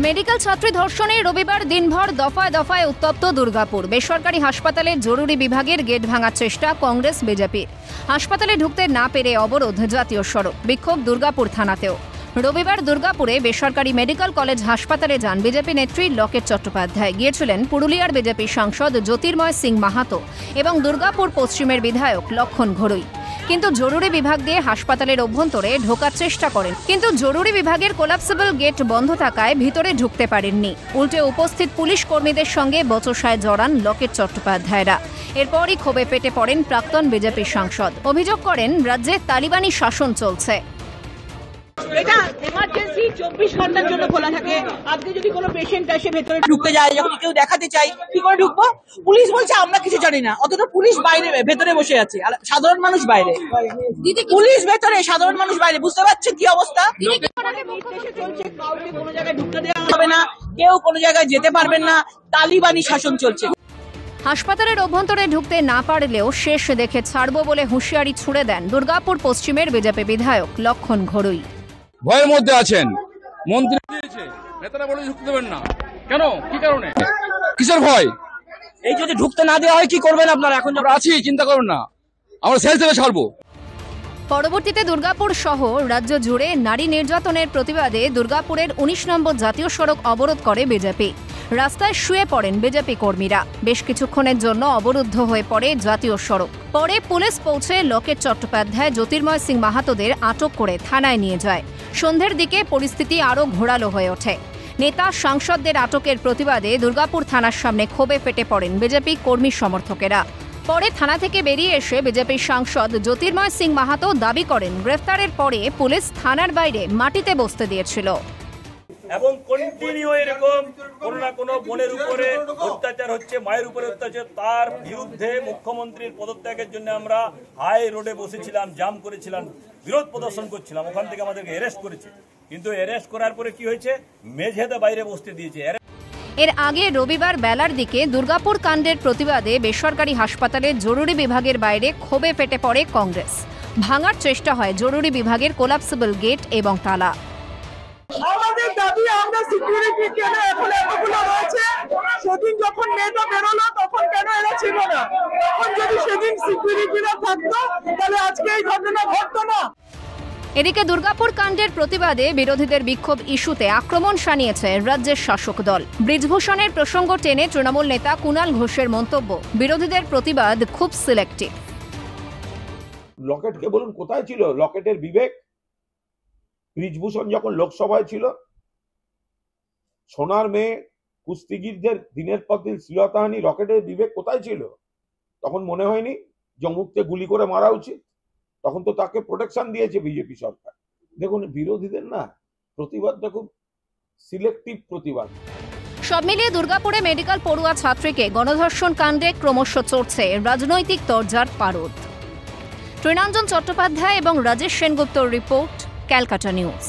Medical ছাত্রী ধর্ষণে রবিবার দিনভর দফায় দফায় উত্তপ্ত দুর্গাপুর। বেসরকারি হাসপাতালের জরুরি বিভাগের গেট ভাঙার চেষ্টা কংগ্রেস বিজেপির। হাসপাতালে ঢুকতে না পেরে অবরোধ জাতীয় সড়ক, বিক্ষোভ দুর্গাপুর থানাতেও। রবিবার দুর্গাপুরে বেসরকারি মেডিকেল কলেজ হাসপাতালে যান বিজেপি নেত্রী লকেট চট্টোপাধ্যায়। গিয়েছিলেন পুরুলিয়ার বিজেপি সাংসদ জ্যোতির্ময় সিং মাহাতো এবং দুর্গাপুর পশ্চিমের বিধায়ক লক্ষণ ঘড়ুই। কিন্তু জরুরি বিভাগ দিয়ে হাসপাতালের অভ্যন্তরে ঢোকার চেষ্টা করেন, কিন্তু জরুরি বিভাগের কোলাপসেবল গেট বন্ধ থাকায় ভিতরে ঢুকতে পারেননি। উল্টে উপস্থিত পুলিশ কর্মীদের সঙ্গে বচসায় জড়ান লকেট চট্টোপাধ্যায়রা। এরপরই ক্ষোভে ফেটে পড়েন প্রাক্তন বিজেপি সাংসদ। অভিযোগ করেন রাজ্যে তালিবানি শাসন চলছে। এটা এমার্জেন্সি 24 ঘন্টার জন্য খোলা থাকে। আজকে যদি কোনো পেশেন্ট এসে ভেতরে ঢুকতে যায়, যখন কেউ দেখাতে চাই, কি করে ঢুকবো? পুলিশ বলছে আমরা কিছু জানি না, অথচ পুলিশ বাইরে ভেতরে বসে আছে, সাধারণ মানুষ বাইরে, পুলিশ ভেতরে, সাধারণ মানুষ বাইরে। বুঝতে পারছেন কি অবস্থা? চলছে, কাউকে কোনো জায়গায় ঢুকতে দেওয়া হবে না, কেউ কোনো জায়গায় যেতে পারবেন না, তালিবানি শাসন চলছে। হাসপাতালের অভ্যন্তরে ঢুকতে না পারলেও শেষ দেখে ছাড়বো বলে হুঁশিয়ারি ছুড়ে দেন দুর্গাপুর পশ্চিমের বিজেপি বিধায়ক লক্ষণ ঘড়ুই। ভয়ের মধ্যে আছেন, মন্ত্রী দিয়েছে, নেতারা বলে ঢুকতে দেবেন না। কেন, কি কারণে, কিসের ভয়? এই যদি ঢুকতে না দেওয়া হয় কি করবেন আপনারা? এখন আমরা আছি, চিন্তা করুন না, আমরা সেল থেকে ছাড়বো। পরবর্তীতে দুর্গাপুর সহ রাজ্য জুড়ে নারী নির্যাতনের প্রতিবাদে দুর্গাপুরের 19 নম্বর জাতীয় সড়ক অবরোধ করে বিজেপি। রাস্তায় শুয়ে পড়েন বিজেপি কর্মীরা। বেশ কিছুক্ষণের জন্য অবরুদ্ধ হয়ে পড়ে জাতীয় সড়ক। পরে পুলিশ পৌঁছে লকেট চট্টোপাধ্যায়, জ্যোতির্ময় সিং মাহাতোদের আটক করে থানায় নিয়ে যায়। সন্ধ্যের দিকে পরিস্থিতি আরও ঘোরালো হয়ে ওঠে। নেতা সাংসদদের আটকের প্রতিবাদে দুর্গাপুর থানার সামনে ক্ষোভে ফেটে পড়েন বিজেপি কর্মী সমর্থকেরা। পরে থানা থেকে বেরিয়ে এসে বিজেপির সাংসদ জ্যোতির্ময় সিং মাহাতো দাবি করেন গ্রেফতারের পরে পুলিশ থানার বাইরে মাটিতে বসতে দিয়েছিল এবং কন্টিনিউ এরকম কোনো না কোনো বোনের উপরে অত্যাচার হচ্ছে, মায়ের উপরে অত্যাচার। তার বিরুদ্ধে মুখ্যমন্ত্রীর পদত্যাগের জন্য আমরা হাই রোডে বসেছিলাম, জাম করেছিলাম, বিরোধ প্রদর্শন করছিলাম। ওখান থেকে আমাদেরকে অ্যারেস্ট করেছে, কিন্তু অ্যারেস্ট করার পরে কি হয়েছে, মেঝেতে বাইরে বসতে দিয়েছে। এর আগে রবিবার বেলার দিকে দুর্গাপুর কাণ্ডের প্রতিবাদে বেসরকারি হাসপাতালের জরুরি বিভাগের বাইরে ক্ষোভে ফেটে পড়ে কংগ্রেস। ভাঙার চেষ্টা হয় জরুরি বিভাগের কোলাপসেবল গেট এবং তালা। আমাদের দাবি, আমরা সিকিউরিটি কেন এখন এতগুলো রয়েছে? সেদিন যখন মেয়েটা বেরোলো তখন কেন এরা ছিল না? তখন যদি সেদিন সিকিউরিটিরা থাকতো তাহলে আজকে এই ঘটনা ঘটতো না। এদিকে দুর্গাপুর কাণ্ডের প্রতিবাদে বিরোধীদের বিক্ষোভ ইস্যুতে আক্রমণ শানিয়েছে রাজ্যের শাসক দল। ব্রিজভূষণের প্রসঙ্গ টেনে তৃণমূল নেতা কুণাল ঘোষের মন্তব্য, বিরোধীদের প্রতিবাদ খুব সিলেক্টিভ। লকেটকে বলুন কোথায় ছিল লকেটের বিবেক? ব্রিজভূষণ যখন লোকসভায় ছিল, সোনার মেয়ে কুস্তিগিরদের দিনের পর দিন শ্লীলতাহানি, লকেটের বিবেক কোথায় ছিল? তখন মনে হয়নি জমুকতে গুলি করে মারা উচিত? তখন তো তাকে প্রোটেকশন দিয়েছে বিজেপি সরকার। দেখুন, বিরোধীদের না প্রতিবাদটা খুব সিলেক্টিভ প্রতিবাদ। সব মিলিয়ে দুর্গাপুরে মেডিকেল পড়ুয়া ছাত্রীকে গণধর্ষণ কাণ্ডে ক্রমশ চড়ছে রাজনৈতিক তরজার পারদ। তৃণাঞ্জন চট্টোপাধ্যায় এবং রাজেশ সেনগুপ্তর রিপোর্ট, ক্যালকাটা নিউজ।